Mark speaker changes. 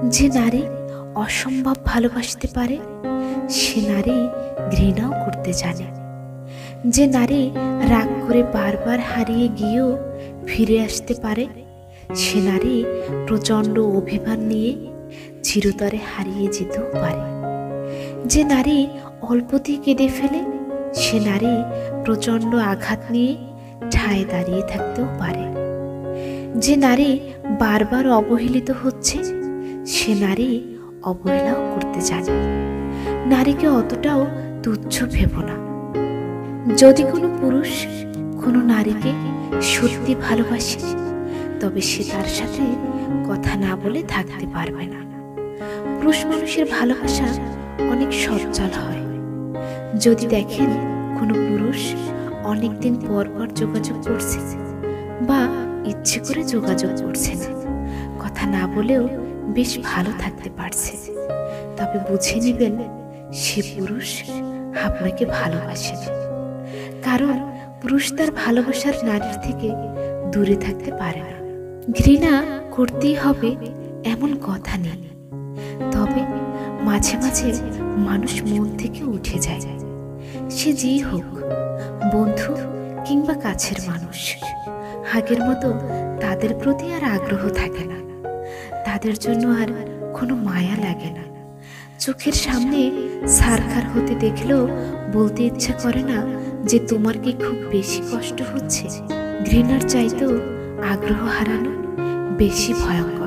Speaker 1: যে নারী অসম্ভব ভালোবাসতে পারে সে নারী ঘৃণাও করতে জানে। যে নারী রাগ করে বারবার হারিয়ে গিয়েও ফিরে আসতে পারে সে নারী প্রচণ্ড অভিমান নিয়ে চিরতরে হারিয়ে যেতেও পারে। যে নারী অল্পতেই কেঁদে ফেলে সে নারী প্রচণ্ড আঘাত নিয়ে ঠায় দাঁড়িয়ে থাকতেও পারে। যে নারী বারবার অবহেলিত হচ্ছে সে নারী অবহেলাও করতে জানে। নারীকে অতটাও তুচ্ছ ভেবো না। যদি কোনো পুরুষ কোনো নারীকে সত্যি ভালোবাসে তবে সে তার সাথে কথা না বলে থাকতে পারবে না। পুরুষ মানুষের ভালোবাসা অনেক সচ্ছল হয়। যদি দেখেন কোনো পুরুষ অনেকদিন পর পর যোগাযোগ করছে বা ইচ্ছে করে যোগাযোগ করছে না, কথা না বলেও বেশ ভালো থাকতে পারছে, তবে বুঝে নেবেন সে পুরুষ আপনাকে ভালোবাসে না। কারণ পুরুষ তার ভালোবাসার নারীর থেকে দূরে থাকতে পারে না। ঘৃণা করতেই হবে এমন কথা নেই, তবে মাঝে মাঝে মানুষ মন থেকে উঠে যায়। সে যেই হোক, বন্ধু কিংবা কাছের মানুষ, আগের মতো তাদের প্রতি আর আগ্রহ থাকে না, তাদের জন্য আর কোনো মায়া লাগে না। চোখের সামনে সারখার হতে দেখলেও বলতে ইচ্ছা করে না যে তোমার কি খুব বেশি কষ্ট হচ্ছে। ঘৃণার চাইতেও আগ্রহ হারানো বেশি ভয়ঙ্কর।